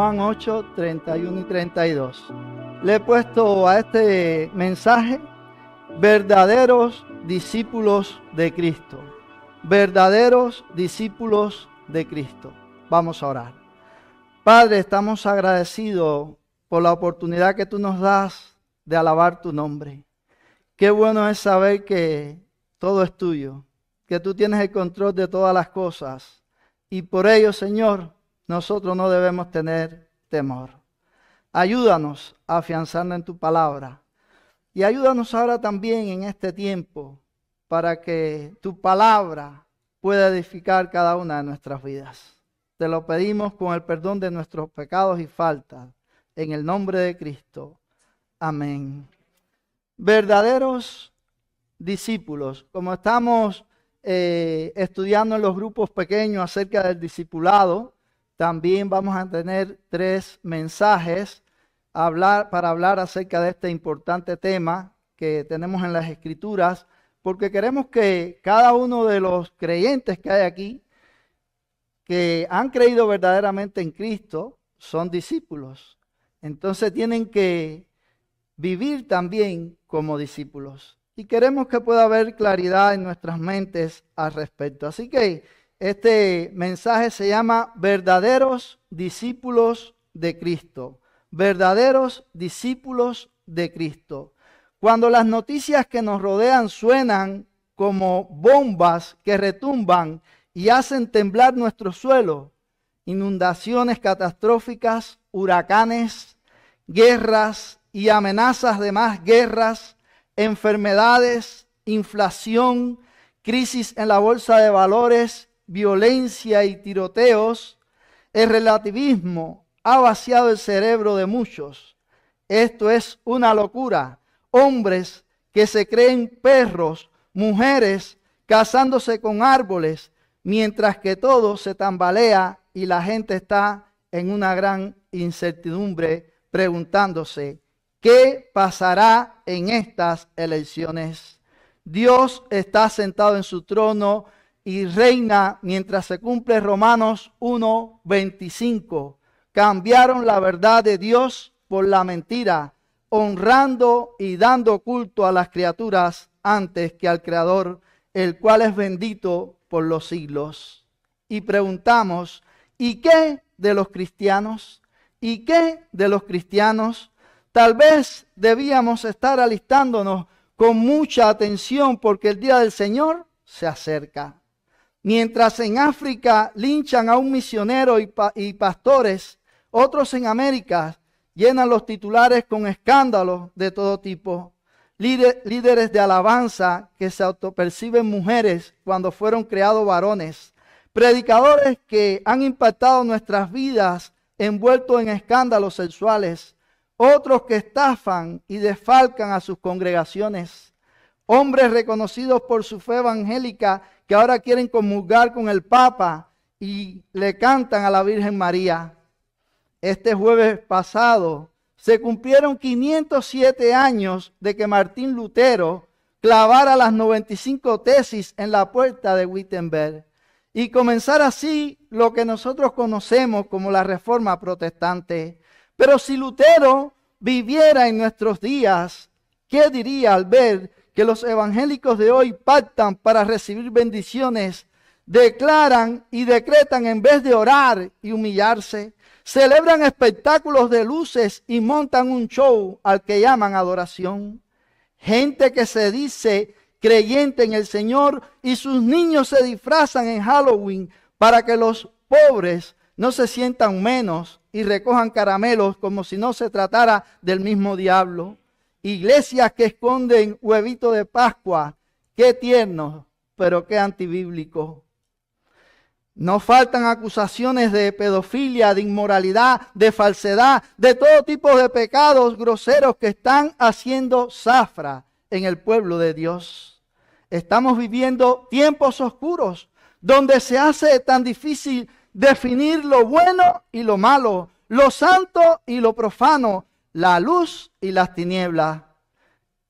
Juan 8, 31 y 32. Le he puesto a este mensaje verdaderos discípulos de Cristo. Verdaderos discípulos de Cristo. Vamos a orar. Padre, estamos agradecidos por la oportunidad que tú nos das de alabar tu nombre. Qué bueno es saber que todo es tuyo, que tú tienes el control de todas las cosas. Y por ello, Señor, nosotros no debemos tener temor. Ayúdanos a afianzarnos en tu palabra. Y ayúdanos ahora también en este tiempo para que tu palabra pueda edificar cada una de nuestras vidas. Te lo pedimos con el perdón de nuestros pecados y faltas. En el nombre de Cristo. Amén. Verdaderos discípulos. Como estamos estudiando en los grupos pequeños acerca del discipulado, también vamos a tener 3 mensajes para hablar acerca de este importante tema que tenemos en las Escrituras, porque queremos que cada uno de los creyentes que hay aquí, que han creído verdaderamente en Cristo, son discípulos. Entonces tienen que vivir también como discípulos. Y queremos que pueda haber claridad en nuestras mentes al respecto. Así que este mensaje se llama verdaderos discípulos de Cristo. Verdaderos discípulos de Cristo. Cuando las noticias que nos rodean suenan como bombas que retumban y hacen temblar nuestro suelo, inundaciones catastróficas, huracanes, guerras y amenazas de más guerras, enfermedades, inflación, crisis en la bolsa de valores, violencia y tiroteos, el relativismo ha vaciado el cerebro de muchos. Esto es una locura. Hombres que se creen perros, mujeres casándose con árboles, mientras que todo se tambalea y la gente está en una gran incertidumbre preguntándose, ¿qué pasará en estas elecciones? Dios está sentado en su trono y reina mientras se cumple Romanos 1:25. Cambiaron la verdad de Dios por la mentira, honrando y dando culto a las criaturas antes que al Creador, el cual es bendito por los siglos. Y preguntamos, ¿y qué de los cristianos? ¿Y qué de los cristianos? Tal vez debíamos estar alistándonos con mucha atención porque el día del Señor se acerca. Mientras en África linchan a un misionero y pastores, otros en América llenan los titulares con escándalos de todo tipo. Líderes de alabanza que se autoperciben mujeres cuando fueron creados varones. Predicadores que han impactado nuestras vidas envueltos en escándalos sexuales. Otros que estafan y desfalcan a sus congregaciones. Hombres reconocidos por su fe evangélica que ahora quieren comulgar con el Papa y le cantan a la Virgen María. Este jueves pasado se cumplieron 507 años de que Martín Lutero clavara las 95 tesis en la puerta de Wittenberg y comenzara así lo que nosotros conocemos como la Reforma Protestante. Pero si Lutero viviera en nuestros días, ¿qué diría al ver que los evangélicos de hoy pactan para recibir bendiciones, declaran y decretan en vez de orar y humillarse, celebran espectáculos de luces y montan un show al que llaman adoración? Gente que se dice creyente en el Señor y sus niños se disfrazan en Halloween para que los pobres no se sientan menos y recojan caramelos como si no se tratara del mismo diablo. Iglesias que esconden huevito de Pascua. Qué tierno, pero qué antibíblico. No faltan acusaciones de pedofilia, de inmoralidad, de falsedad, de todo tipo de pecados groseros que están haciendo zafra en el pueblo de Dios. Estamos viviendo tiempos oscuros donde se hace tan difícil definir lo bueno y lo malo, lo santo y lo profano, la luz y las tinieblas.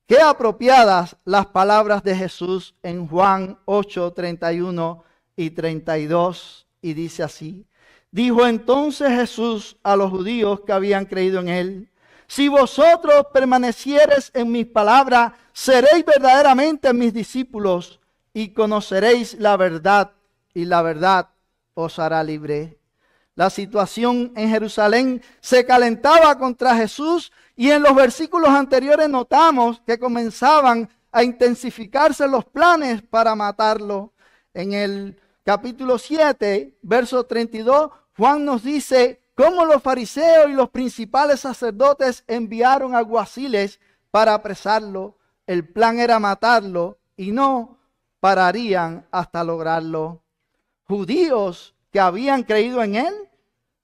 Qué apropiadas las palabras de Jesús en Juan 8, 31 y 32, y dice así: Dijo entonces Jesús a los judíos que habían creído en él: si vosotros permaneciereis en mis palabras, seréis verdaderamente mis discípulos y conoceréis la verdad, y la verdad os hará libre. La situación en Jerusalén se calentaba contra Jesús, y en los versículos anteriores notamos que comenzaban a intensificarse los planes para matarlo. En el capítulo 7, verso 32, Juan nos dice cómo los fariseos y los principales sacerdotes enviaron alguaciles para apresarlo. El plan era matarlo y no pararían hasta lograrlo. Judíos que habían creído en él,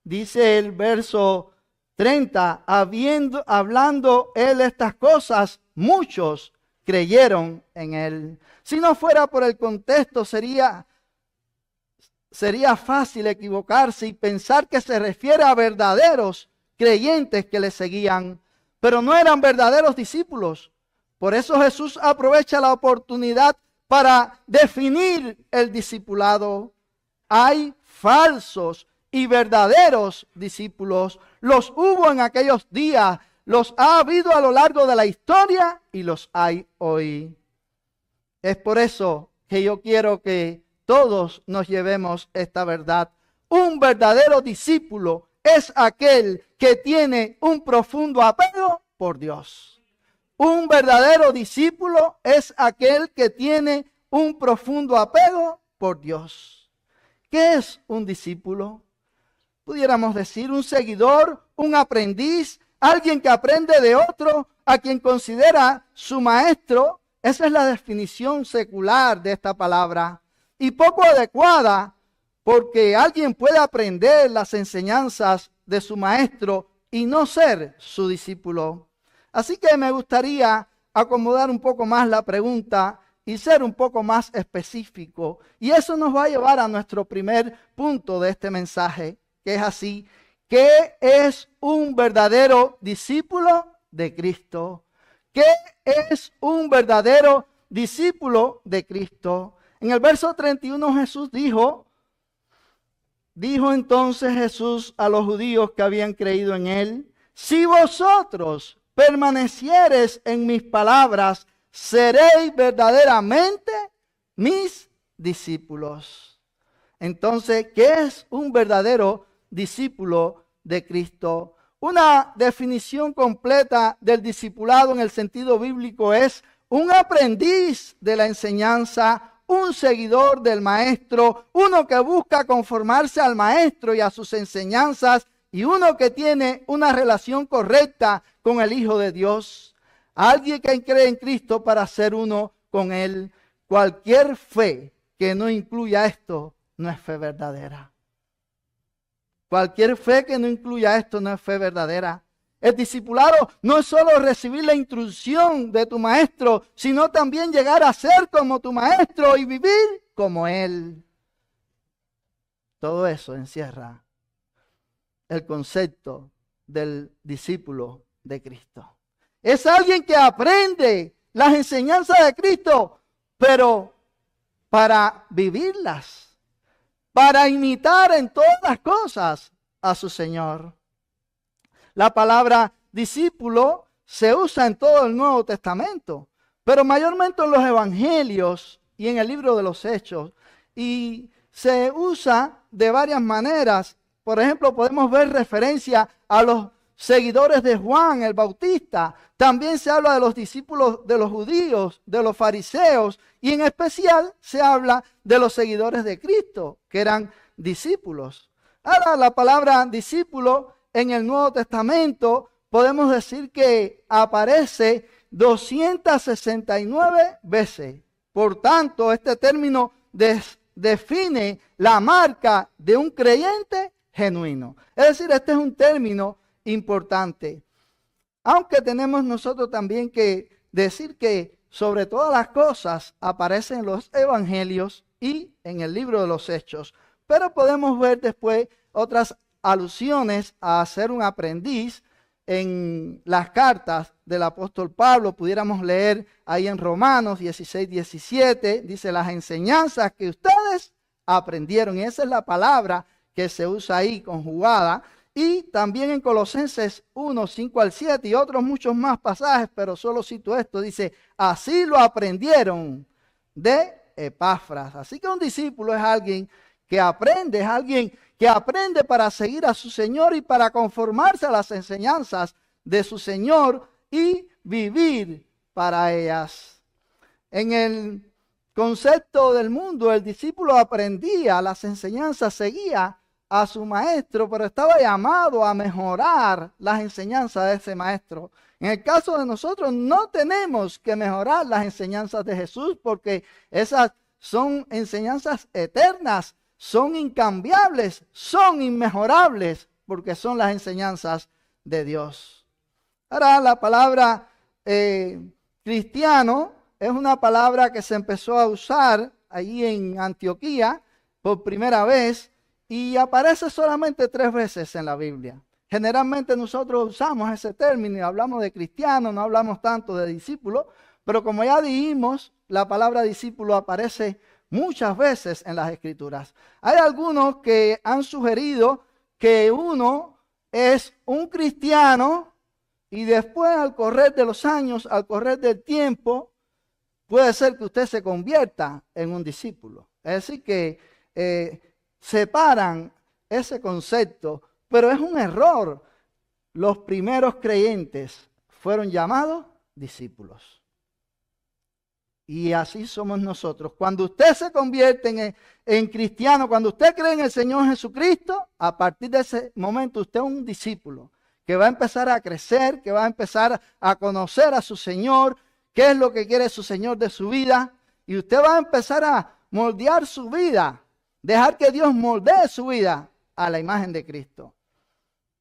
dice el verso 30, hablando él estas cosas, muchos creyeron en él. Si no fuera por el contexto, sería fácil equivocarse y pensar que se refiere a verdaderos creyentes que le seguían, pero no eran verdaderos discípulos. Por eso Jesús aprovecha la oportunidad para definir el discipulado. Hay falsos y verdaderos discípulos. Los hubo en aquellos días, los ha habido a lo largo de la historia y los hay hoy. Es por eso que yo quiero que todos nos llevemos esta verdad. Un verdadero discípulo es aquel que tiene un profundo apego por Dios. Un verdadero discípulo es aquel que tiene un profundo apego por Dios. ¿Qué es un discípulo? Pudiéramos decir un seguidor, un aprendiz, alguien que aprende de otro, a quien considera su maestro. Esa es la definición secular de esta palabra. Y poco adecuada, porque alguien puede aprender las enseñanzas de su maestro y no ser su discípulo. Así que me gustaría acomodar un poco más la pregunta y ser un poco más específico. Y eso nos va a llevar a nuestro primer punto de este mensaje, que es así: ¿qué es un verdadero discípulo de Cristo? ¿Qué es un verdadero discípulo de Cristo? En el verso 31 Jesús dijo entonces Jesús a los judíos que habían creído en él: si vosotros permaneciereis en mis palabras, seréis verdaderamente mis discípulos. Entonces, ¿qué es un verdadero discípulo de Cristo? Una definición completa del discipulado en el sentido bíblico es un aprendiz de la enseñanza, un seguidor del maestro, uno que busca conformarse al maestro y a sus enseñanzas, y uno que tiene una relación correcta con el Hijo de Dios. Alguien que cree en Cristo para ser uno con Él. Cualquier fe que no incluya esto no es fe verdadera. Cualquier fe que no incluya esto no es fe verdadera. El discipulado no es solo recibir la instrucción de tu maestro, sino también llegar a ser como tu maestro y vivir como él. Todo eso encierra el concepto del discípulo de Cristo. Es alguien que aprende las enseñanzas de Cristo, pero para vivirlas, para imitar en todas las cosas a su Señor. La palabra discípulo se usa en todo el Nuevo Testamento, pero mayormente en los evangelios y en el libro de los Hechos. Y se usa de varias maneras. Por ejemplo, podemos ver referencia a los seguidores de Juan el Bautista. También se habla de los discípulos de los judíos, de los fariseos, y en especial se habla de los seguidores de Cristo, que eran discípulos. Ahora, la palabra discípulo en el Nuevo Testamento podemos decir que aparece 269 veces. Por tanto, este término define la marca de un creyente genuino. Es decir, este es un término importante. Aunque tenemos nosotros también que decir que sobre todas las cosas aparecen los evangelios y en el libro de los Hechos. Pero podemos ver después otras alusiones a ser un aprendiz en las cartas del apóstol Pablo. Pudiéramos leer ahí en Romanos 16:17, dice: las enseñanzas que ustedes aprendieron. Y esa es la palabra que se usa ahí conjugada. Y también en Colosenses 1, 5 al 7 y otros muchos más pasajes, pero solo cito esto. Dice, así lo aprendieron de Epafras. Así que un discípulo es alguien que aprende, es alguien que aprende para seguir a su Señor y para conformarse a las enseñanzas de su Señor y vivir para ellas. En el concepto del mundo, el discípulo aprendía las enseñanzas, seguía a su maestro, pero estaba llamado a mejorar las enseñanzas de ese maestro. En el caso de nosotros, no tenemos que mejorar las enseñanzas de Jesús, porque esas son enseñanzas eternas, son incambiables, son inmejorables, porque son las enseñanzas de Dios. Ahora, la palabra cristiano es una palabra que se empezó a usar allí en Antioquía por primera vez, y aparece solamente 3 veces en la Biblia. Generalmente nosotros usamos ese término y hablamos de cristiano, no hablamos tanto de discípulo, pero como ya dijimos, la palabra discípulo aparece muchas veces en las Escrituras. Hay algunos que han sugerido que uno es un cristiano y después, al correr de los años, al correr del tiempo, puede ser que usted se convierta en un discípulo. Es decir, que separan ese concepto, pero es un error. Los primeros creyentes fueron llamados discípulos. Y así somos nosotros. Cuando usted se convierte en cristiano, cuando usted cree en el Señor Jesucristo, a partir de ese momento usted es un discípulo que va a empezar a crecer, que va a empezar a conocer a su Señor, qué es lo que quiere su Señor de su vida, y usted va a empezar a moldear su vida. Dejar que Dios moldee su vida a la imagen de Cristo.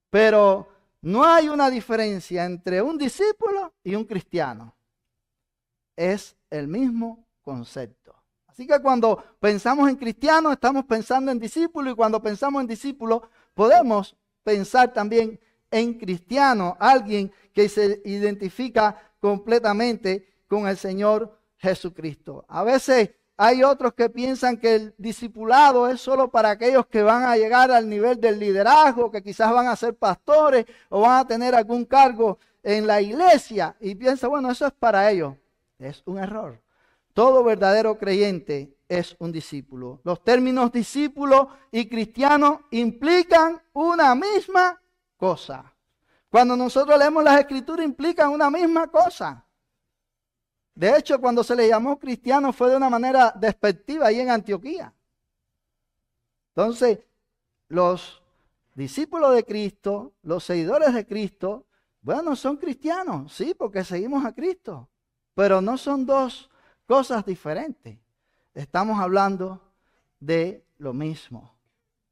Pero no hay una diferencia entre un discípulo y un cristiano. Es el mismo concepto. Así que cuando pensamos en cristiano, estamos pensando en discípulo, y cuando pensamos en discípulo, podemos pensar también en cristiano, alguien que se identifica completamente con el Señor Jesucristo. A veces hay otros que piensan que el discipulado es solo para aquellos que van a llegar al nivel del liderazgo, que quizás van a ser pastores o van a tener algún cargo en la iglesia, y piensa, bueno, eso es para ellos. Es un error. Todo verdadero creyente es un discípulo. Los términos discípulo y cristiano implican una misma cosa. Cuando nosotros leemos las Escrituras, implican una misma cosa. De hecho, cuando se le llamó cristiano fue de una manera despectiva ahí en Antioquía. Entonces, los discípulos de Cristo, los seguidores de Cristo, bueno, son cristianos, sí, porque seguimos a Cristo, pero no son dos cosas diferentes. Estamos hablando de lo mismo.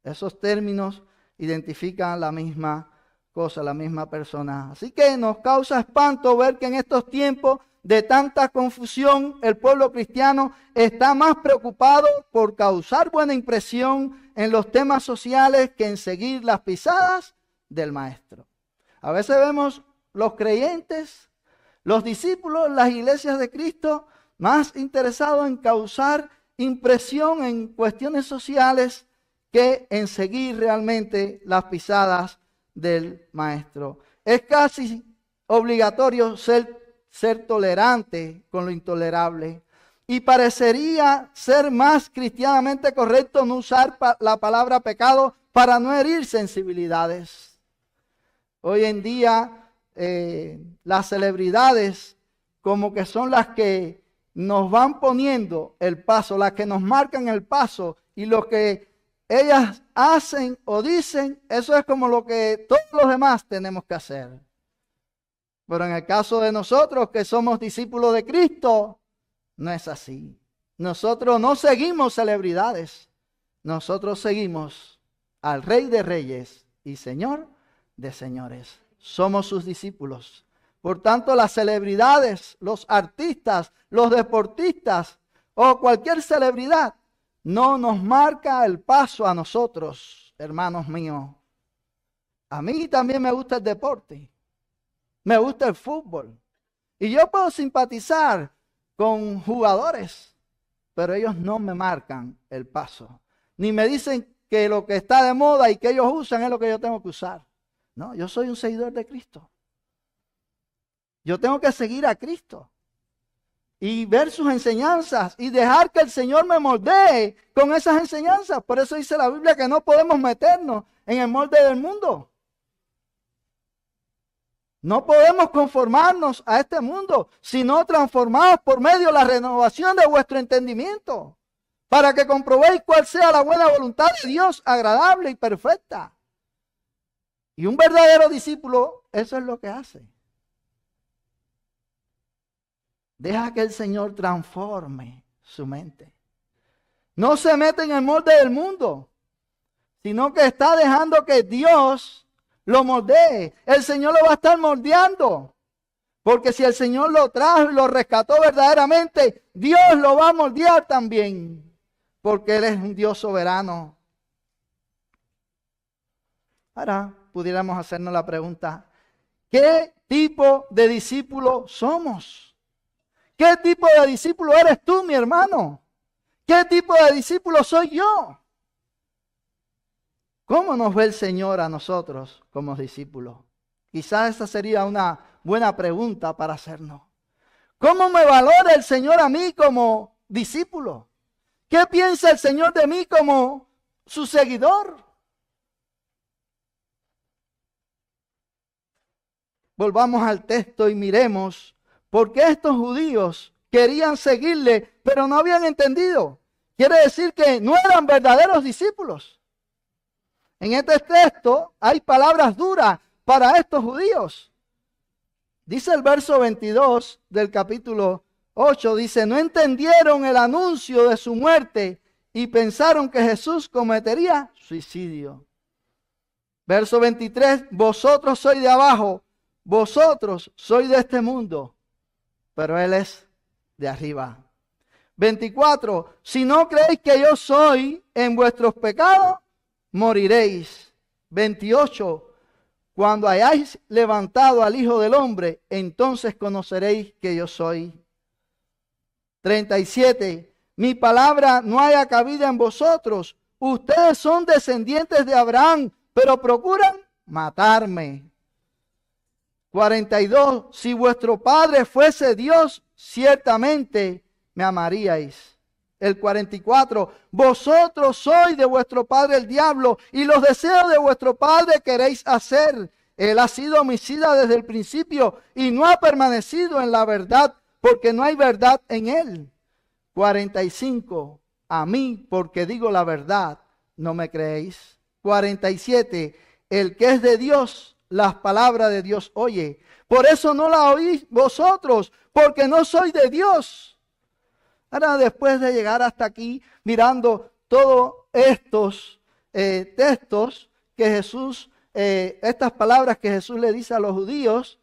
Esos términos identifican la misma cosa, la misma persona. Así que nos causa espanto ver que en estos tiempos de tanta confusión, el pueblo cristiano está más preocupado por causar buena impresión en los temas sociales que en seguir las pisadas del maestro. A veces vemos los creyentes, los discípulos, las iglesias de Cristo, más interesados en causar impresión en cuestiones sociales que en seguir realmente las pisadas del maestro. Es casi obligatorio ser tolerante con lo intolerable, y parecería ser más cristianamente correcto no usar la palabra pecado para no herir sensibilidades. Hoy en día las celebridades como que son las que nos van poniendo el paso, las que nos marcan el paso, y lo que ellas hacen o dicen, eso es como lo que todos los demás tenemos que hacer. Pero en el caso de nosotros que somos discípulos de Cristo, no es así. Nosotros no seguimos celebridades. Nosotros seguimos al Rey de Reyes y Señor de Señores. Somos sus discípulos. Por tanto, las celebridades, los artistas, los deportistas o cualquier celebridad no nos marca el paso a nosotros, hermanos míos. A mí también me gusta el deporte. Me gusta el fútbol. Y yo puedo simpatizar con jugadores, pero ellos no me marcan el paso. Ni me dicen que lo que está de moda y que ellos usan es lo que yo tengo que usar. No, yo soy un seguidor de Cristo. Yo tengo que seguir a Cristo y ver sus enseñanzas y dejar que el Señor me moldee con esas enseñanzas. Por eso dice la Biblia que no podemos meternos en el molde del mundo. No podemos conformarnos a este mundo, sino transformados por medio de la renovación de vuestro entendimiento, para que comprobéis cuál sea la buena voluntad de Dios, agradable y perfecta. Y un verdadero discípulo, eso es lo que hace. Deja que el Señor transforme su mente. No se mete en el molde del mundo, sino que está dejando que Dios lo moldee. El Señor lo va a estar moldeando. Porque si el Señor lo trajo y lo rescató verdaderamente, Dios lo va a moldear también. Porque Él es un Dios soberano. Ahora pudiéramos hacernos la pregunta, ¿qué tipo de discípulo somos? ¿Qué tipo de discípulo eres tú, mi hermano? ¿Qué tipo de discípulo soy yo? ¿Cómo nos ve el Señor a nosotros como discípulos? Quizás esa sería una buena pregunta para hacernos. ¿Cómo me valora el Señor a mí como discípulo? ¿Qué piensa el Señor de mí como su seguidor? Volvamos al texto y miremos por qué estos judíos querían seguirle, pero no habían entendido. Quiere decir que no eran verdaderos discípulos. En este texto hay palabras duras para estos judíos. Dice el verso 22 del capítulo 8, dice, no entendieron el anuncio de su muerte y pensaron que Jesús cometería suicidio. Verso 23, vosotros sois de abajo, vosotros sois de este mundo, pero Él es de arriba. 24, si no creéis que yo soy en vuestros pecados, moriréis. 28, cuando hayáis levantado al Hijo del Hombre, entonces conoceréis que yo soy. 37, mi palabra no haya cabida en vosotros. Ustedes son descendientes de Abraham, pero procuran matarme. 42, si vuestro Padre fuese Dios, ciertamente me amaríais. El 44, vosotros sois de vuestro padre el diablo y los deseos de vuestro padre queréis hacer. Él ha sido homicida desde el principio y no ha permanecido en la verdad porque no hay verdad en él. 45, a mí porque digo la verdad, no me creéis. 47, el que es de Dios, las palabras de Dios oye. Por eso no la oís vosotros, porque no sois de Dios. Ahora, después de llegar hasta aquí, mirando todos estos textos que Jesús, estas palabras que Jesús le dice a los judíos,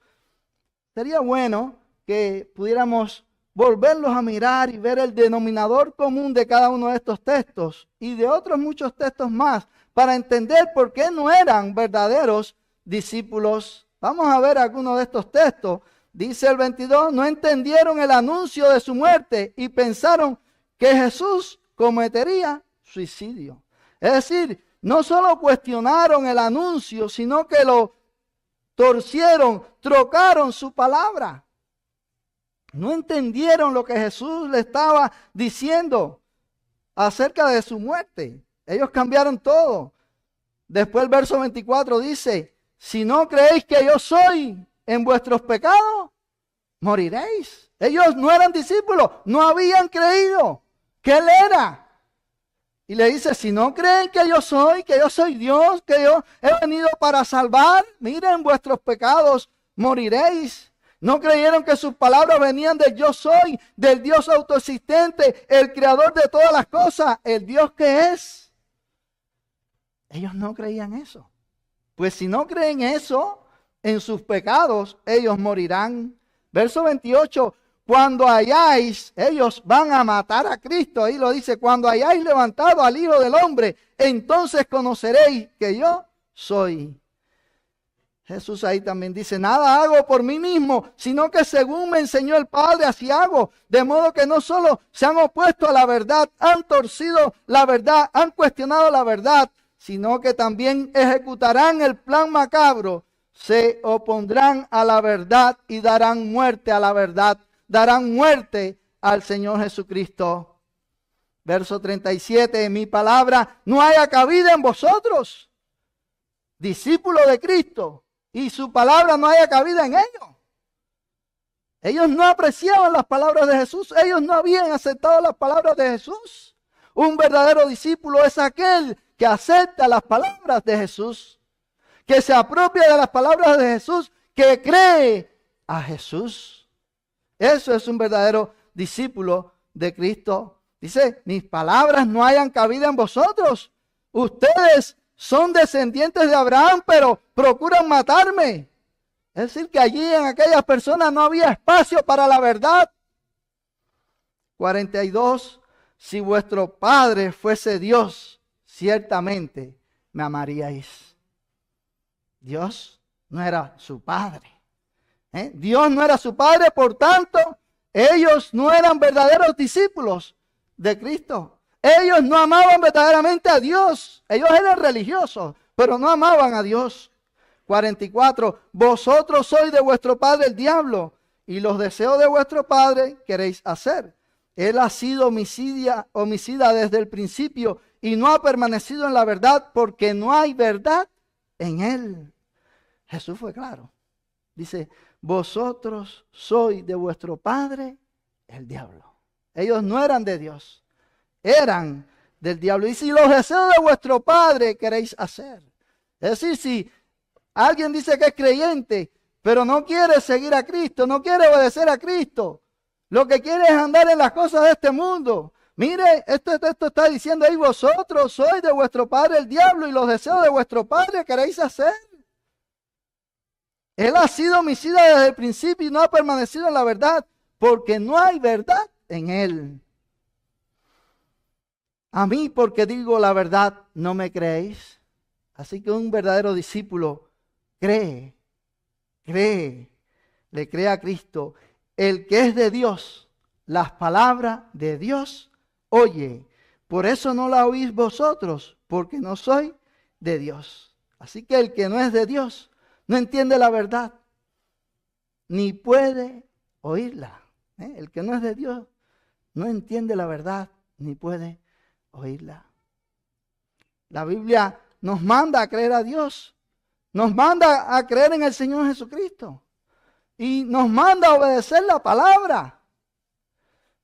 sería bueno que pudiéramos volverlos a mirar y ver el denominador común de cada uno de estos textos y de otros muchos textos más para entender por qué no eran verdaderos discípulos. Vamos a ver algunos de estos textos. Dice el 22, no entendieron el anuncio de su muerte y pensaron que Jesús cometería suicidio. Es decir, no solo cuestionaron el anuncio, sino que lo torcieron, trocaron su palabra. No entendieron lo que Jesús le estaba diciendo acerca de su muerte. Ellos cambiaron todo. Después el verso 24 dice, si no creéis que yo soy en vuestros pecados, moriréis. Ellos no eran discípulos, no habían creído que Él era. Y le dice, si no creen que yo soy Dios, que yo he venido para salvar, miren vuestros pecados, moriréis. No creyeron que sus palabras venían del yo soy, del Dios autoexistente, el creador de todas las cosas, el Dios que es. Ellos no creían eso. Pues si no creen eso, en sus pecados ellos morirán. Verso 28, cuando hayáis, ellos van a matar a Cristo, ahí lo dice, cuando hayáis levantado al Hijo del Hombre, entonces conoceréis que yo soy. Jesús ahí también dice, nada hago por mí mismo, sino que según me enseñó el Padre, así hago. De modo que no solo se han opuesto a la verdad, han torcido la verdad, han cuestionado la verdad, sino que también ejecutarán el plan macabro. Se opondrán a la verdad y darán muerte a la verdad, darán muerte al Señor Jesucristo. Verso 37, mi palabra no haya cabida en vosotros, discípulos de Cristo, y su palabra no haya cabida en ellos. Ellos no apreciaban las palabras de Jesús, ellos no habían aceptado las palabras de Jesús. Un verdadero discípulo es aquel que acepta las palabras de Jesús, que se apropia de las palabras de Jesús, que cree a Jesús. Eso es un verdadero discípulo de Cristo. Dice, mis palabras no hayan cabida en vosotros. Ustedes son descendientes de Abraham, pero procuran matarme. Es decir, que allí en aquellas personas no había espacio para la verdad. 42. Si vuestro Padre fuese Dios, ciertamente me amaríais. Dios no era su Padre. Dios no era su Padre, por tanto, ellos no eran verdaderos discípulos de Cristo. Ellos no amaban verdaderamente a Dios. Ellos eran religiosos, pero no amaban a Dios. 44. Vosotros sois de vuestro padre el diablo, y los deseos de vuestro padre queréis hacer. Él ha sido homicida desde el principio, y no ha permanecido en la verdad, porque no hay verdad en él. Jesús fue claro. Dice, vosotros sois de vuestro padre el diablo. Ellos no eran de Dios, eran del diablo. Y si los deseos de vuestro padre queréis hacer. Es decir, si alguien dice que es creyente, pero no quiere seguir a Cristo, no quiere obedecer a Cristo, lo que quiere es andar en las cosas de este mundo. Mire, este texto está diciendo ahí, vosotros sois de vuestro padre el diablo, y los deseos de vuestro padre queréis hacer. Él ha sido homicida desde el principio y no ha permanecido en la verdad, porque no hay verdad en él. A mí, porque digo la verdad, no me creéis. Así que un verdadero discípulo le cree a Cristo. El que es de Dios, las palabras de Dios oye. Por eso no la oís vosotros, porque no soy de Dios. Así que el que no es de Dios no entiende la verdad, ni puede oírla. El que no es de Dios no entiende la verdad, ni puede oírla. La Biblia nos manda a creer a Dios, nos manda a creer en el Señor Jesucristo y nos manda a obedecer la palabra.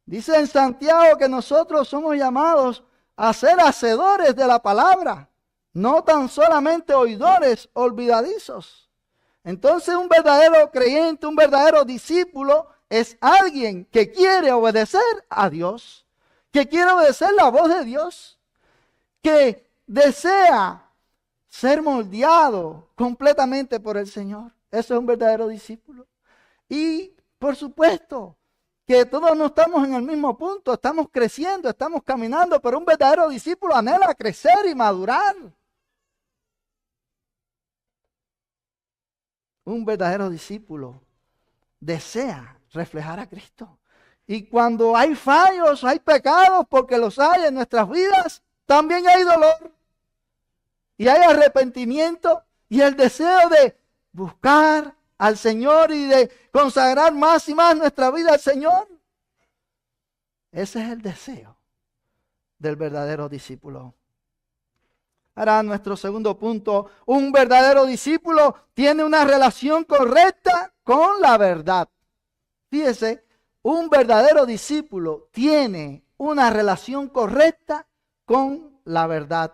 Dice en Santiago que nosotros somos llamados a ser hacedores de la palabra, no tan solamente oidores olvidadizos. Entonces un verdadero creyente, un verdadero discípulo es alguien que quiere obedecer a Dios, que quiere obedecer la voz de Dios, que desea ser moldeado completamente por el Señor. Eso es un verdadero discípulo. Y por supuesto que todos no estamos en el mismo punto, estamos creciendo, estamos caminando, pero un verdadero discípulo anhela crecer y madurar. Un verdadero discípulo desea reflejar a Cristo. Y cuando hay fallos, hay pecados, porque los hay en nuestras vidas, también hay dolor. Y hay arrepentimiento y el deseo de buscar al Señor y de consagrar más y más nuestra vida al Señor. Ese es el deseo del verdadero discípulo. Ahora, nuestro segundo punto, un verdadero discípulo tiene una relación correcta con la verdad. Fíjese, un verdadero discípulo tiene una relación correcta con la verdad.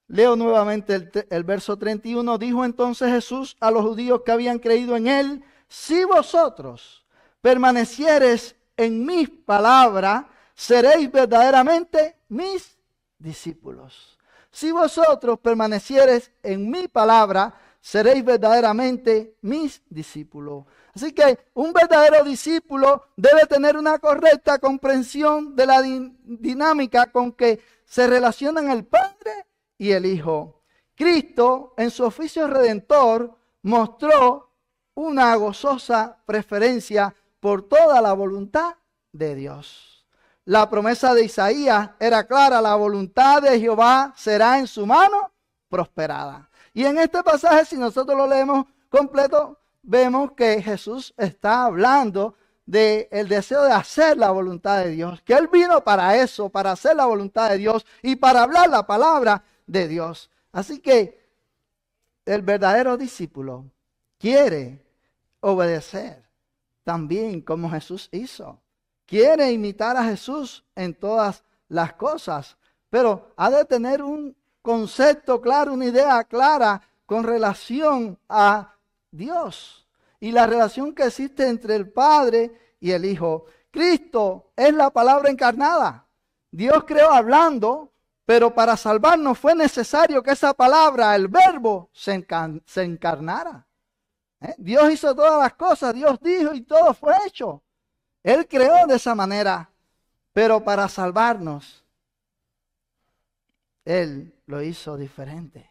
Leo nuevamente el verso 31. Dijo entonces Jesús a los judíos que habían creído en él: si vosotros permaneciereis en mis palabras, seréis verdaderamente mis discípulos. Si vosotros permaneciereis en mi palabra, seréis verdaderamente mis discípulos. Así que un verdadero discípulo debe tener una correcta comprensión de la dinámica con que se relacionan el Padre y el Hijo. Cristo, en su oficio redentor, mostró una gozosa preferencia por toda la voluntad de Dios. La promesa de Isaías era clara: la voluntad de Jehová será en su mano prosperada. Y en este pasaje, si nosotros lo leemos completo, vemos que Jesús está hablando del deseo de hacer la voluntad de Dios, que Él vino para eso, para hacer la voluntad de Dios y para hablar la palabra de Dios. Así que el verdadero discípulo quiere obedecer también como Jesús hizo. Quiere imitar a Jesús en todas las cosas, pero ha de tener un concepto claro, una idea clara con relación a Dios y la relación que existe entre el Padre y el Hijo. Cristo es la palabra encarnada. Dios creó hablando, pero para salvarnos fue necesario que esa palabra, el verbo, se encarnara. Dios hizo todas las cosas, Dios dijo y todo fue hecho. Él creó de esa manera, pero para salvarnos, Él lo hizo diferente.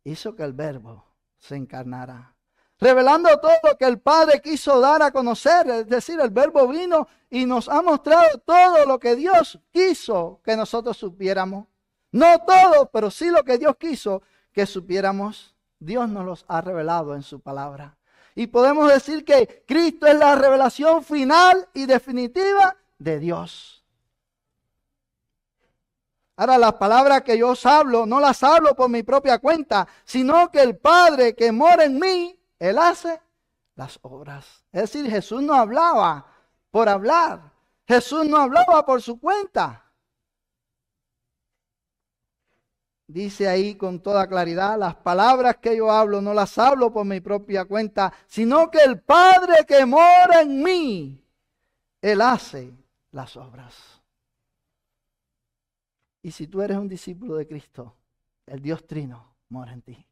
Hizo que el verbo se encarnara, revelando todo lo que el Padre quiso dar a conocer. Es decir, el verbo vino y nos ha mostrado todo lo que Dios quiso que nosotros supiéramos. No todo, pero sí lo que Dios quiso que supiéramos. Dios nos los ha revelado en su palabra. Y podemos decir que Cristo es la revelación final y definitiva de Dios. Ahora, las palabras que yo os hablo, no las hablo por mi propia cuenta, sino que el Padre que mora en mí, Él hace las obras. Es decir, Jesús no hablaba por hablar. Jesús no hablaba por su cuenta. Dice ahí con toda claridad: las palabras que yo hablo no las hablo por mi propia cuenta, sino que el Padre que mora en mí, Él hace las obras. Y si tú eres un discípulo de Cristo, el Dios Trino mora en ti.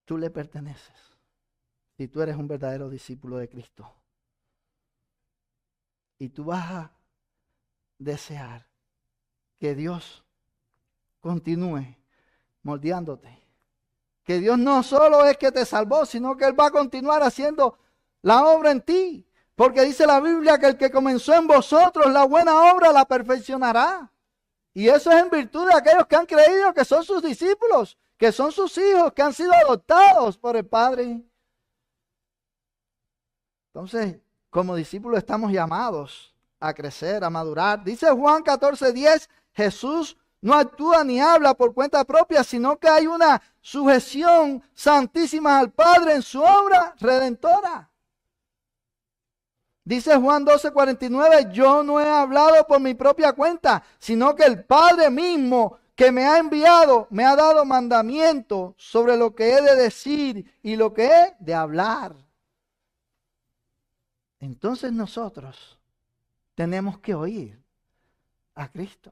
Tú le perteneces. Si tú eres un verdadero discípulo de Cristo. Y tú vas a desear que Dios continúe moldeándote. Que Dios no solo es que te salvó, sino que Él va a continuar haciendo la obra en ti. Porque dice la Biblia que el que comenzó en vosotros la buena obra la perfeccionará. Y eso es en virtud de aquellos que han creído que son sus discípulos, que son sus hijos, que han sido adoptados por el Padre. Entonces, como discípulos estamos llamados a crecer, a madurar. Dice Juan 14:10, Jesús no actúa ni habla por cuenta propia, sino que hay una sujeción santísima al Padre en su obra redentora. Dice Juan 12:49, yo no he hablado por mi propia cuenta, sino que el Padre mismo que me ha enviado me ha dado mandamiento sobre lo que he de decir y lo que he de hablar. Entonces nosotros tenemos que oír a Cristo.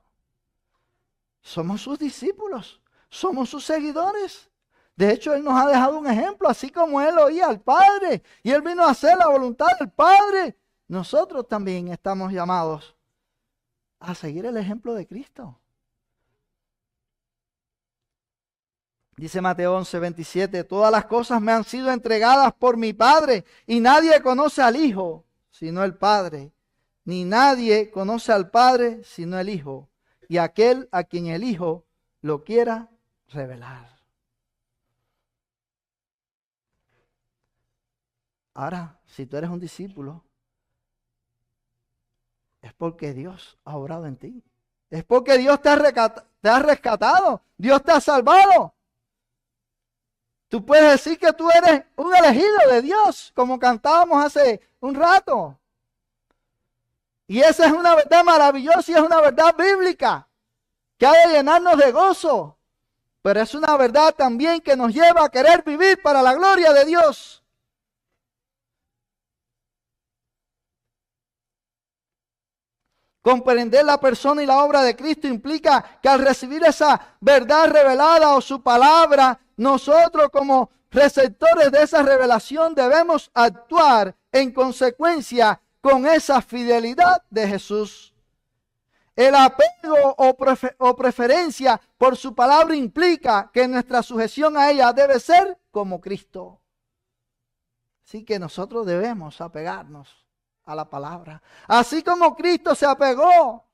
Somos sus discípulos, somos sus seguidores. De hecho, Él nos ha dejado un ejemplo, así como Él oía al Padre y Él vino a hacer la voluntad del Padre. Nosotros también estamos llamados a seguir el ejemplo de Cristo. Dice Mateo 11:27, todas las cosas me han sido entregadas por mi Padre y nadie conoce al Hijo sino el Padre, ni nadie conoce al Padre sino el Hijo y aquel a quien el Hijo lo quiera revelar. Ahora, si tú eres un discípulo, es porque Dios ha obrado en ti. Es porque Dios te ha rescatado. Dios te ha salvado. Tú puedes decir que tú eres un elegido de Dios, como cantábamos hace un rato. Y esa es una verdad maravillosa y es una verdad bíblica que ha de llenarnos de gozo. Pero es una verdad también que nos lleva a querer vivir para la gloria de Dios. Comprender la persona y la obra de Cristo implica que al recibir esa verdad revelada o su palabra, nosotros como receptores de esa revelación debemos actuar en consecuencia con esa fidelidad de Jesús. El apego o preferencia por su palabra implica que nuestra sujeción a ella debe ser como Cristo. Así que nosotros debemos apegarnos a la palabra. Así como Cristo se apegó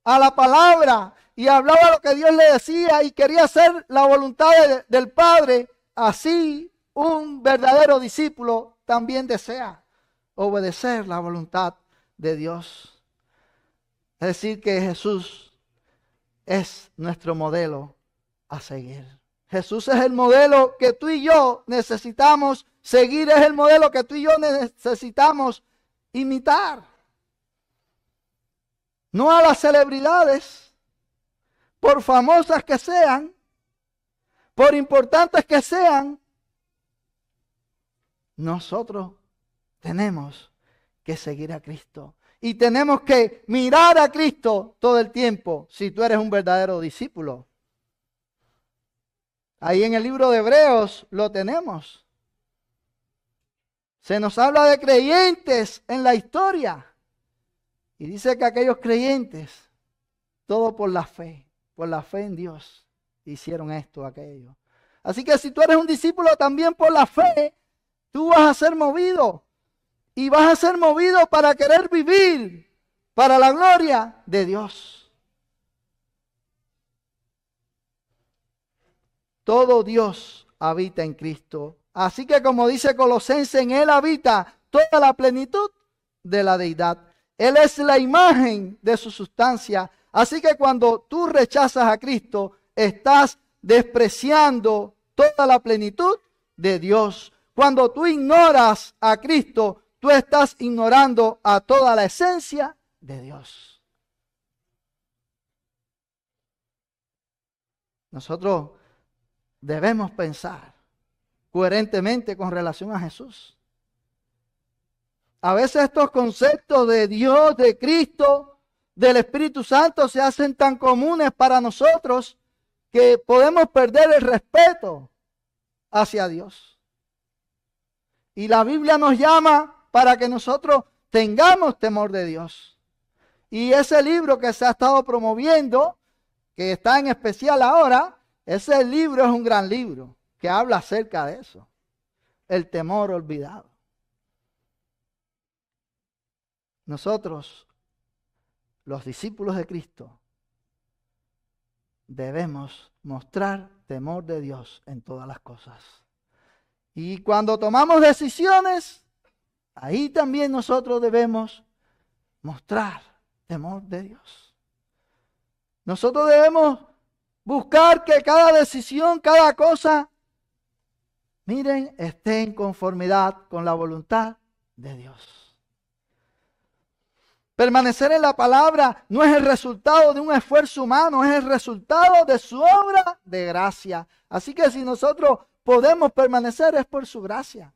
a la palabra y hablaba lo que Dios le decía y quería hacer la voluntad del Padre, así un verdadero discípulo también desea obedecer la voluntad de Dios. Es decir, que Jesús es nuestro modelo a seguir. Jesús es el modelo que tú y yo necesitamos seguir, es el modelo que tú y yo necesitamos imitar. No a las celebridades, por famosas que sean, por importantes que sean, nosotros tenemos que seguir a Cristo. Y tenemos que mirar a Cristo todo el tiempo, si tú eres un verdadero discípulo. Ahí en el libro de Hebreos lo tenemos. Se nos habla de creyentes en la historia. Y dice que aquellos creyentes, todo por la fe en Dios, hicieron esto, aquello. Así que si tú eres un discípulo también por la fe, tú vas a ser movido. Y vas a ser movido para querer vivir para la gloria de Dios. Todo Dios habita en Cristo. Así que como dice Colosenses, en Él habita toda la plenitud de la deidad. Él es la imagen de su sustancia. Así que cuando tú rechazas a Cristo, estás despreciando toda la plenitud de Dios. Cuando tú ignoras a Cristo, tú estás ignorando a toda la esencia de Dios. Nosotros debemos pensar coherentemente con relación a Jesús. A veces estos conceptos de Dios, de Cristo, del Espíritu Santo se hacen tan comunes para nosotros que podemos perder el respeto hacia Dios. Y la Biblia nos llama para que nosotros tengamos temor de Dios. Y ese libro que se ha estado promoviendo, que está en especial ahora, ese libro es un gran libro que habla acerca de eso. El temor olvidado. Nosotros, los discípulos de Cristo, debemos mostrar temor de Dios en todas las cosas. Y cuando tomamos decisiones, ahí también nosotros debemos mostrar temor de Dios. Nosotros debemos buscar que cada decisión, cada cosa, miren, esté en conformidad con la voluntad de Dios. Permanecer en la palabra no es el resultado de un esfuerzo humano, es el resultado de su obra de gracia. Así que si nosotros podemos permanecer es por su gracia.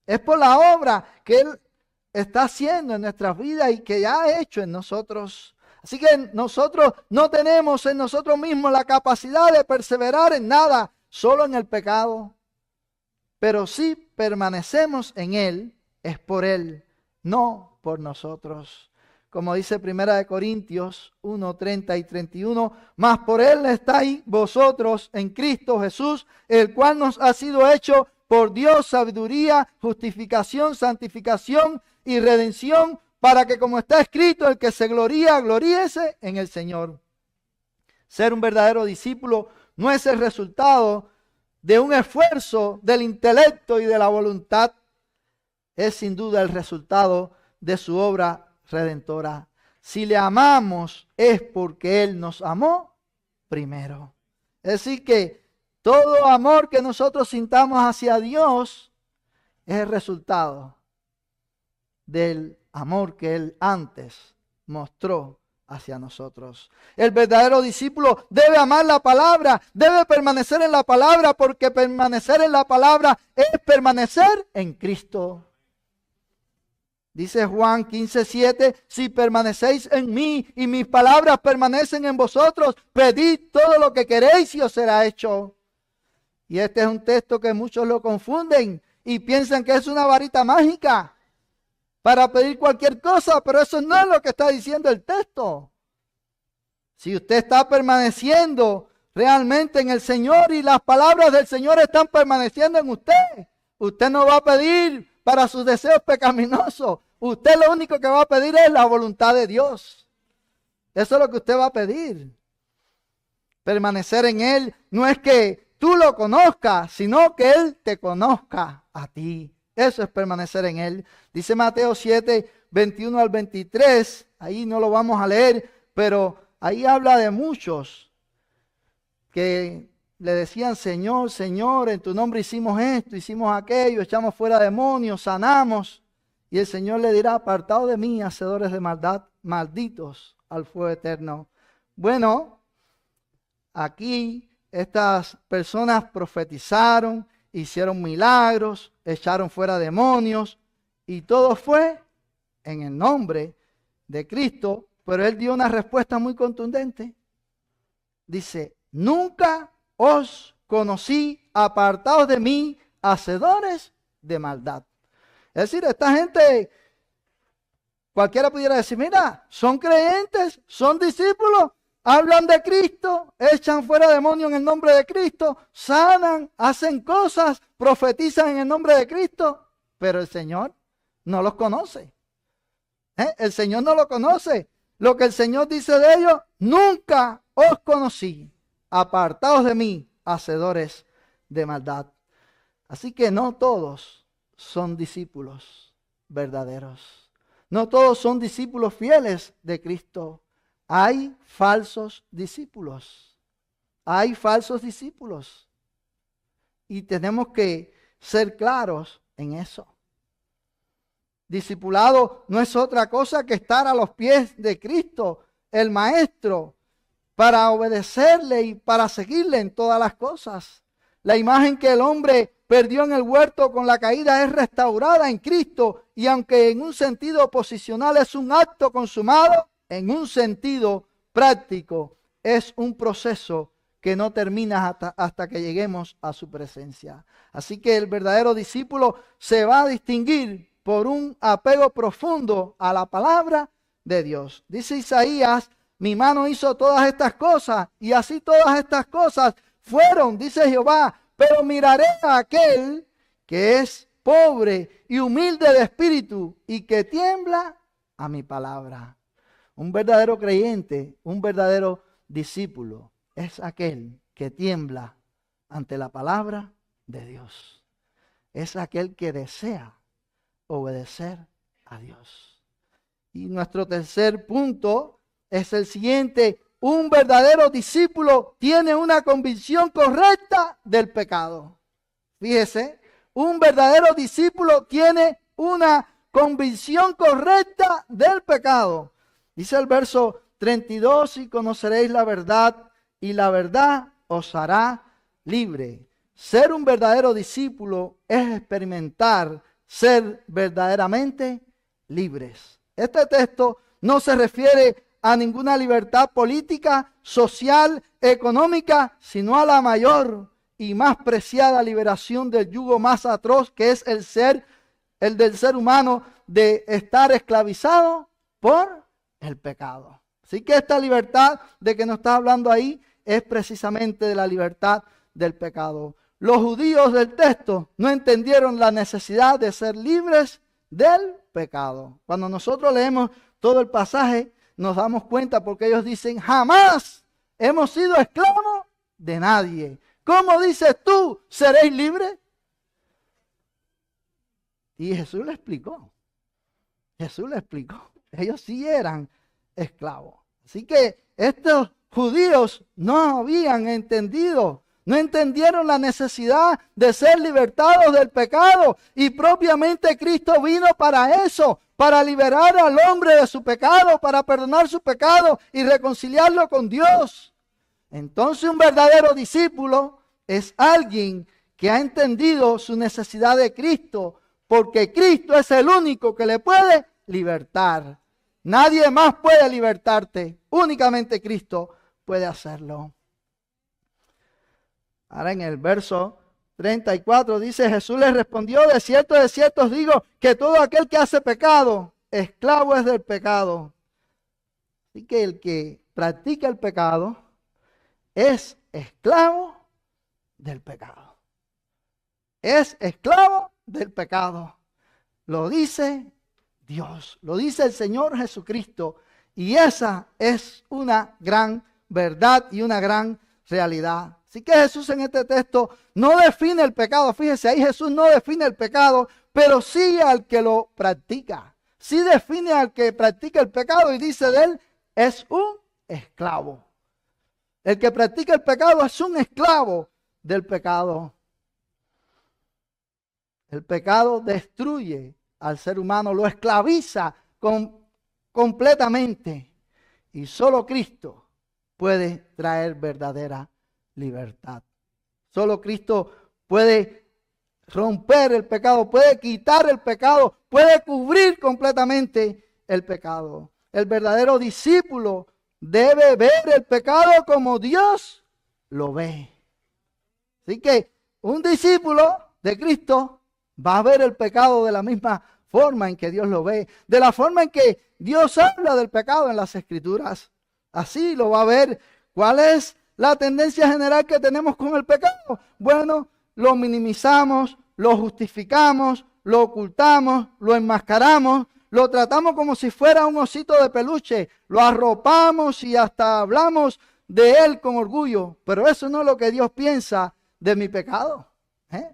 Es por la obra que Él está haciendo en nuestras vidas y que ya ha hecho en nosotros. Así que nosotros no tenemos en nosotros mismos la capacidad de perseverar en nada, solo en el pecado. Pero si permanecemos en Él, es por Él, no por nosotros. Como dice 1 Corintios 1, 30 y 31, mas por Él estáis vosotros en Cristo Jesús, el cual nos ha sido hecho por Dios sabiduría, justificación, santificación y redención, para que como está escrito, el que se gloría, gloríese en el Señor. Ser un verdadero discípulo no es el resultado de un esfuerzo del intelecto y de la voluntad. Es sin duda el resultado de su obra redentora. Si le amamos es porque Él nos amó primero. Es decir que todo amor que nosotros sintamos hacia Dios es el resultado del amor que Él antes mostró hacia nosotros. El verdadero discípulo debe amar la palabra, debe permanecer en la palabra, porque permanecer en la palabra es permanecer en Cristo. Dice Juan 15:7, si permanecéis en mí y mis palabras permanecen en vosotros, pedid todo lo que queréis y os será hecho. Y este es un texto que muchos lo confunden y piensan que es una varita mágica. para pedir cualquier cosa, pero eso no es lo que está diciendo el texto. Si usted está permaneciendo realmente en el Señor y las palabras del Señor están permaneciendo en usted, usted no va a pedir para sus deseos pecaminosos. Usted lo único que va a pedir es la voluntad de Dios. Eso es lo que usted va a pedir. Permanecer en Él no es que tú lo conozcas, sino que Él te conozca a ti. Eso es permanecer en Él. Dice Mateo 7, 21 al 23. Ahí no lo vamos a leer, pero ahí habla de muchos que le decían: Señor, Señor, en tu nombre hicimos esto, hicimos aquello, echamos fuera demonios, sanamos. Y el Señor le dirá: apartados de mí, hacedores de maldad, malditos al fuego eterno. Bueno, aquí estas personas profetizaron, hicieron milagros, echaron fuera demonios, y todo fue en el nombre de Cristo. Pero Él dio una respuesta muy contundente. Dice: nunca os conocí, apartados de mí, hacedores de maldad. Es decir, esta gente, cualquiera pudiera decir: mira, son creyentes, son discípulos, hablan de Cristo, echan fuera demonios en el nombre de Cristo, sanan, hacen cosas, profetizan en el nombre de Cristo, pero el Señor no los conoce. El Señor no lo conoce. Lo que el Señor dice de ellos: nunca os conocí, apartados de mí, hacedores de maldad. Así que no todos son discípulos verdaderos. No todos son discípulos fieles de Cristo. Hay falsos discípulos. Hay falsos discípulos. Y tenemos que ser claros en eso. Discipulado no es otra cosa que estar a los pies de Cristo, el Maestro, para obedecerle y para seguirle en todas las cosas. La imagen que el hombre perdió en el huerto con la caída es restaurada en Cristo, y aunque en un sentido posicional es un acto consumado, en un sentido práctico es un proceso que no termina hasta que lleguemos a su presencia. Así que el verdadero discípulo se va a distinguir por un apego profundo a la palabra de Dios. Dice Isaías: mi mano hizo todas estas cosas, y así todas estas cosas fueron, dice Jehová, pero miraré a aquel que es pobre y humilde de espíritu y que tiembla a mi palabra. Un verdadero creyente, un verdadero discípulo, es aquel que tiembla ante la palabra de Dios. Es aquel que desea obedecer a Dios. Y nuestro tercer punto es el siguiente: un verdadero discípulo tiene una convicción correcta del pecado. Fíjese, un verdadero discípulo tiene una convicción correcta del pecado. Dice el verso 32: y conoceréis la verdad, y la verdad os hará libre. Ser un verdadero discípulo es experimentar ser verdaderamente libres. Este texto no se refiere a ninguna libertad política, social, económica, sino a la mayor y más preciada liberación del yugo más atroz, que es el del ser humano, de estar esclavizado por el pecado. Así que esta libertad de que nos está hablando ahí es precisamente de la libertad del pecado. Los judíos del texto no entendieron la necesidad de ser libres del pecado. Cuando nosotros leemos todo el pasaje, nos damos cuenta, porque ellos dicen: jamás hemos sido esclavos de nadie. ¿Cómo dices tú, seréis libres? Y Jesús le explicó. Jesús le explicó. Ellos sí eran esclavos. Así que estos judíos no habían entendido, no entendieron la necesidad de ser libertados del pecado. Y propiamente Cristo vino para eso, para liberar al hombre de su pecado, para perdonar su pecado y reconciliarlo con Dios. Entonces, un verdadero discípulo es alguien que ha entendido su necesidad de Cristo, porque Cristo es el único que le puede libertar. Nadie más puede libertarte, únicamente Cristo puede hacerlo. Ahora en el verso 34 dice, Jesús les respondió, de cierto os digo, que todo aquel que hace pecado, esclavo es del pecado. Así que el que practica el pecado es esclavo del pecado. Es esclavo del pecado. Lo dice Dios, lo dice el Señor Jesucristo. Y esa es una gran verdad y una gran realidad. Así que Jesús en este texto no define el pecado. Fíjese, ahí Jesús no define el pecado, pero sí al que lo practica. Sí define al que practica el pecado y dice de él, es un esclavo. El que practica el pecado es un esclavo del pecado. El pecado destruye al ser humano, lo esclaviza completamente. Y solo Cristo puede traer verdadera libertad. Solo Cristo puede romper el pecado, puede quitar el pecado, puede cubrir completamente el pecado. El verdadero discípulo debe ver el pecado como Dios lo ve. Así que un discípulo de Cristo va a ver el pecado de la misma forma en que Dios lo ve, de la forma en que Dios habla del pecado en las Escrituras. Así lo va a ver. ¿Cuál es la tendencia general que tenemos con el pecado? Bueno, lo minimizamos, lo justificamos, lo ocultamos, lo enmascaramos, lo tratamos como si fuera un osito de peluche, lo arropamos y hasta hablamos de él con orgullo. Pero eso no es lo que Dios piensa de mi pecado.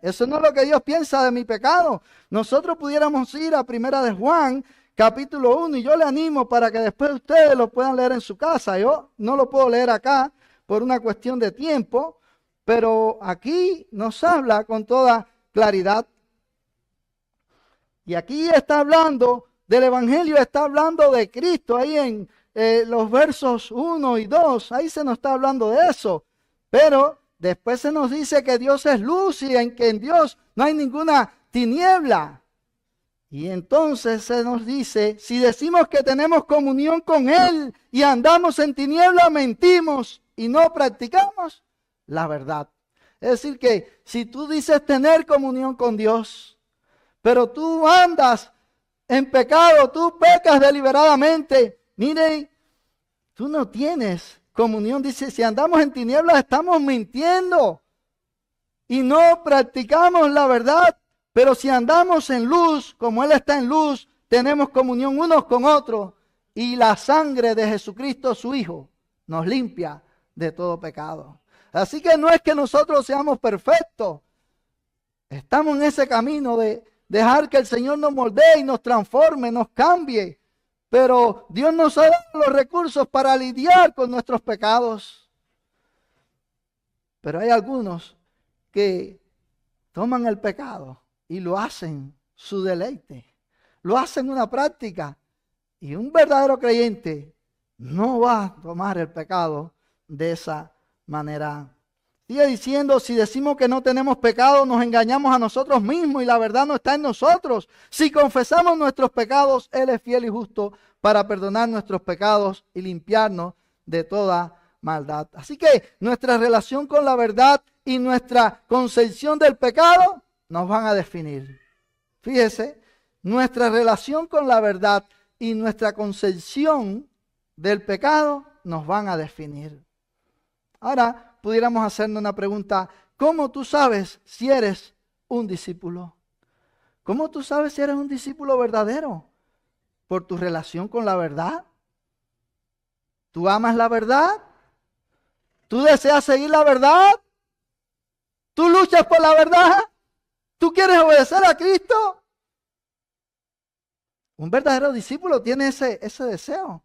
Eso no es lo que Dios piensa de mi pecado. Nosotros pudiéramos ir a Primera de Juan, capítulo 1, y yo le animo para que después ustedes lo puedan leer en su casa. Yo no lo puedo leer acá por una cuestión de tiempo, pero aquí nos habla con toda claridad. Y aquí está hablando del Evangelio, está hablando de Cristo, ahí en los versos 1 y 2, ahí se nos está hablando de eso. Pero después se nos dice que Dios es luz y que en Dios no hay ninguna tiniebla. Y entonces se nos dice, si decimos que tenemos comunión con Él y andamos en tiniebla, mentimos y no practicamos la verdad. Es decir que si tú dices tener comunión con Dios, pero tú andas en pecado, tú pecas deliberadamente, miren, tú no tienes comunión. Dice, si andamos en tinieblas estamos mintiendo y no practicamos la verdad. Pero si andamos en luz, como Él está en luz, tenemos comunión unos con otros. Y la sangre de Jesucristo, su Hijo, nos limpia de todo pecado. Así que no es que nosotros seamos perfectos. Estamos en ese camino de dejar que el Señor nos moldee y nos transforme, nos cambie. Pero Dios nos ha dado los recursos para lidiar con nuestros pecados. Pero hay algunos que toman el pecado y lo hacen su deleite. Lo hacen una práctica. Y un verdadero creyente no va a tomar el pecado de esa manera. Sigue diciendo, si decimos que no tenemos pecado, nos engañamos a nosotros mismos y la verdad no está en nosotros. Si confesamos nuestros pecados, Él es fiel y justo para perdonar nuestros pecados y limpiarnos de toda maldad. Así que nuestra relación con la verdad y nuestra concepción del pecado nos van a definir. Fíjese, nuestra relación con la verdad y nuestra concepción del pecado nos van a definir. Ahora pudiéramos hacernos una pregunta. ¿Cómo tú sabes si eres un discípulo? ¿Cómo tú sabes si eres un discípulo verdadero? ¿Por tu relación con la verdad? ¿Tú amas la verdad? ¿Tú deseas seguir la verdad? ¿Tú luchas por la verdad? ¿Tú quieres obedecer a Cristo? Un verdadero discípulo tiene ese deseo.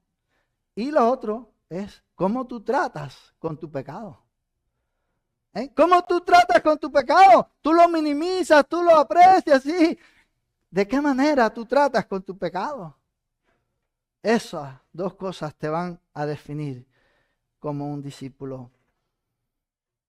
Y lo otro es cómo tú tratas con tu pecado. ¿Cómo tú tratas con tu pecado? Tú lo minimizas, tú lo aprecias, ¿sí? ¿De qué manera tú tratas con tu pecado? Esas dos cosas te van a definir como un discípulo.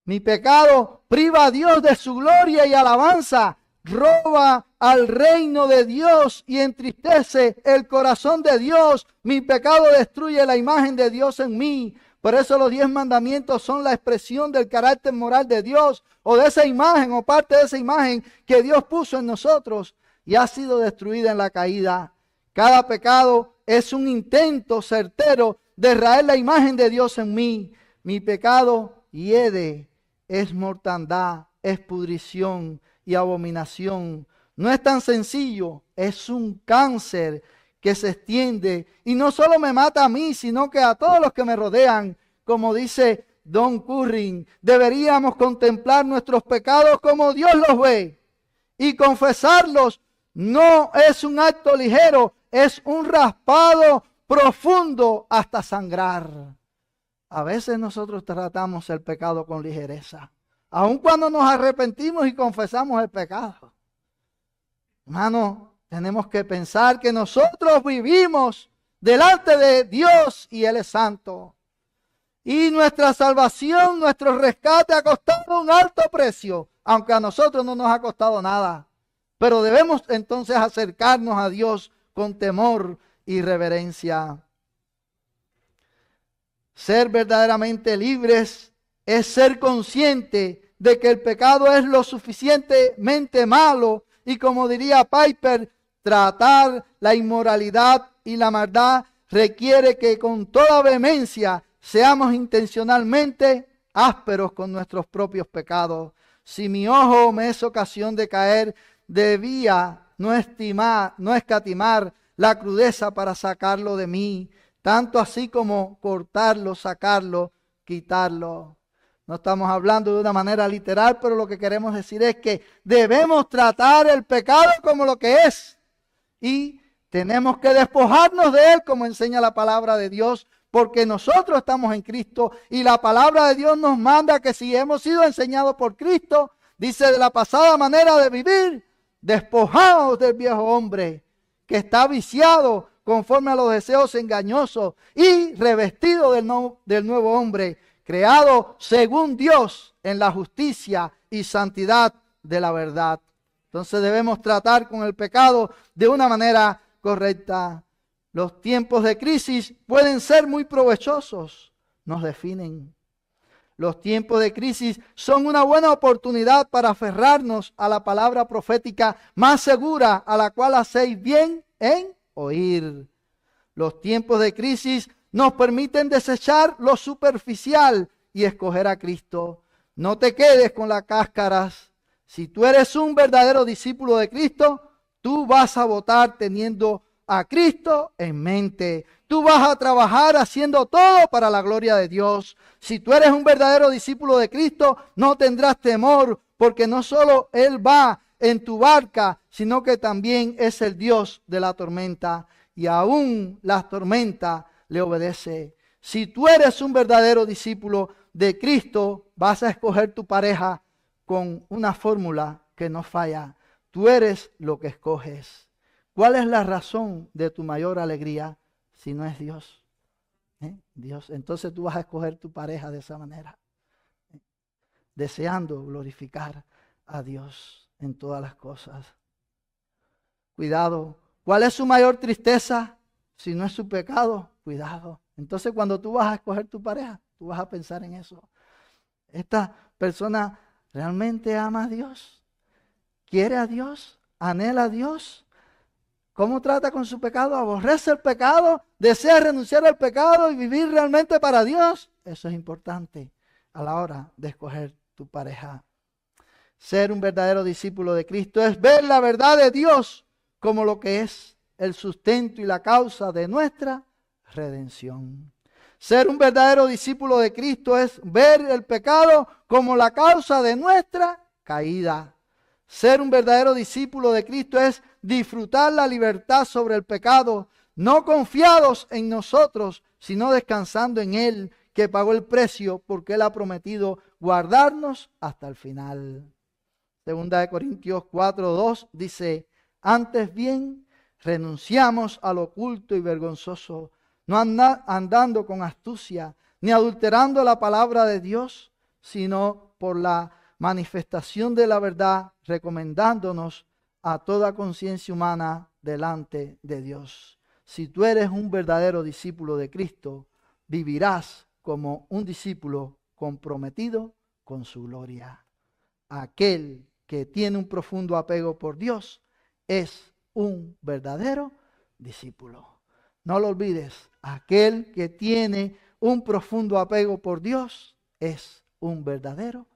Mi pecado priva a Dios de su gloria y alabanza, roba al reino de Dios y entristece el corazón de Dios. Mi pecado destruye la imagen de Dios en mí Por eso los 10 mandamientos son la expresión del carácter moral de Dios, o de esa imagen, o parte de esa imagen que Dios puso en nosotros y ha sido destruida en la caída. Cada pecado es un intento certero de raer la imagen de Dios en mí. Mi pecado hiede, es mortandad, es pudrición y abominación. No es tan sencillo, es un cáncer que se extiende y no solo me mata a mí, sino que a todos los que me rodean. Como dice Don Currin, deberíamos contemplar nuestros pecados como Dios los ve y confesarlos. No es un acto ligero, es un raspado profundo hasta sangrar. A veces nosotros tratamos el pecado con ligereza, aun cuando nos arrepentimos y confesamos el pecado. Hermano, tenemos que pensar que nosotros vivimos delante de Dios y Él es santo. Y nuestra salvación, nuestro rescate ha costado un alto precio, aunque a nosotros no nos ha costado nada. Pero debemos entonces acercarnos a Dios con temor y reverencia. Ser verdaderamente libres es ser consciente de que el pecado es lo suficientemente malo y, como diría Piper, tratar la inmoralidad y la maldad requiere que con toda vehemencia seamos intencionalmente ásperos con nuestros propios pecados. Si mi ojo me es ocasión de caer, debía no escatimar la crudeza para sacarlo de mí, tanto así como cortarlo, sacarlo, quitarlo. No estamos hablando de una manera literal, pero lo que queremos decir es que debemos tratar el pecado como lo que es. Y tenemos que despojarnos de él, como enseña la palabra de Dios, porque nosotros estamos en Cristo y la palabra de Dios nos manda que si hemos sido enseñados por Cristo, dice, de la pasada manera de vivir, despojados del viejo hombre que está viciado conforme a los deseos engañosos y revestido del nuevo hombre, creado según Dios en la justicia y santidad de la verdad. Entonces debemos tratar con el pecado de una manera correcta. Los tiempos de crisis pueden ser muy provechosos, nos definen. Los tiempos de crisis son una buena oportunidad para aferrarnos a la palabra profética más segura, a la cual hacéis bien en oír. Los tiempos de crisis nos permiten desechar lo superficial y escoger a Cristo. No te quedes con las cáscaras. Si tú eres un verdadero discípulo de Cristo, tú vas a votar teniendo a Cristo en mente. Tú vas a trabajar haciendo todo para la gloria de Dios. Si tú eres un verdadero discípulo de Cristo, no tendrás temor, porque no solo Él va en tu barca, sino que también es el Dios de la tormenta. Y aún la tormenta le obedece. Si tú eres un verdadero discípulo de Cristo, vas a escoger tu pareja con una fórmula que no falla. Tú eres lo que escoges. ¿Cuál es la razón de tu mayor alegría si no es Dios? Dios. Entonces tú vas a escoger tu pareja de esa manera, deseando glorificar a Dios en todas las cosas. Cuidado. ¿Cuál es su mayor tristeza si no es su pecado? Cuidado. Entonces cuando tú vas a escoger tu pareja, tú vas a pensar en eso. ¿Esta persona realmente ama a Dios? ¿Quiere a Dios? ¿Anhela a Dios? ¿Cómo trata con su pecado? ¿Aborrece el pecado? ¿Desea renunciar al pecado y vivir realmente para Dios? Eso es importante a la hora de escoger tu pareja. Ser un verdadero discípulo de Cristo es ver la verdad de Dios como lo que es el sustento y la causa de nuestra redención. Ser un verdadero discípulo de Cristo es ver el pecado como la causa de nuestra caída. Ser un verdadero discípulo de Cristo es disfrutar la libertad sobre el pecado, no confiados en nosotros, sino descansando en Él, que pagó el precio porque Él ha prometido guardarnos hasta el final. Segunda de Corintios 4:2 dice, antes bien, renunciamos al oculto y vergonzoso, no andando con astucia, ni adulterando la palabra de Dios, sino por la manifestación de la verdad, recomendándonos a toda conciencia humana delante de Dios. Si tú eres un verdadero discípulo de Cristo, vivirás como un discípulo comprometido con su gloria. Aquel que tiene un profundo apego por Dios es un verdadero discípulo. No lo olvides, aquel que tiene un profundo apego por Dios es un verdadero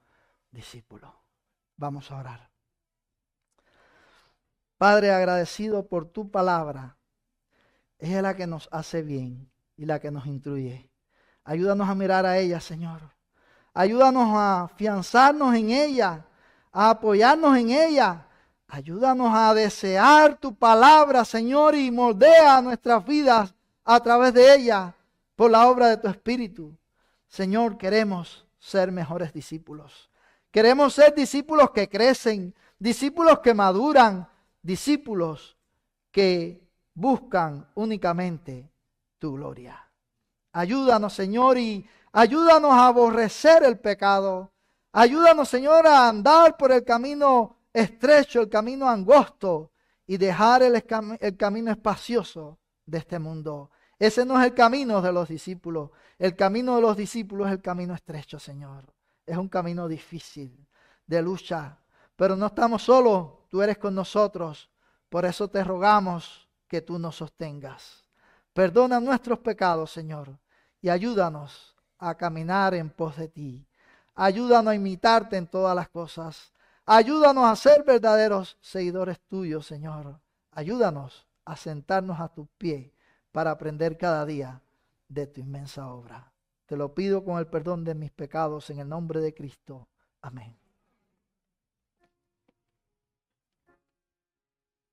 discípulo. Vamos a orar. Padre, agradecido por tu palabra, es la que nos hace bien y la que nos instruye. Ayúdanos a mirar a ella, Señor. Ayúdanos a afianzarnos en ella, a apoyarnos en ella. Ayúdanos a desear tu palabra, Señor, y moldea nuestras vidas a través de ella por la obra de tu Espíritu. Señor, queremos ser mejores discípulos. Queremos ser discípulos que crecen, discípulos que maduran, discípulos que buscan únicamente tu gloria. Ayúdanos, Señor, y ayúdanos a aborrecer el pecado. Ayúdanos, Señor, a andar por el camino estrecho, el camino angosto, y dejar el camino espacioso de este mundo. Ese no es el camino de los discípulos. El camino de los discípulos es el camino estrecho, Señor. Es un camino difícil, de lucha. Pero no estamos solos, tú eres con nosotros. Por eso te rogamos que tú nos sostengas. Perdona nuestros pecados, Señor, y ayúdanos a caminar en pos de ti. Ayúdanos a imitarte en todas las cosas. Ayúdanos a ser verdaderos seguidores tuyos, Señor. Ayúdanos a sentarnos a tus pies para aprender cada día de tu inmensa obra. Te lo pido con el perdón de mis pecados en el nombre de Cristo. Amén.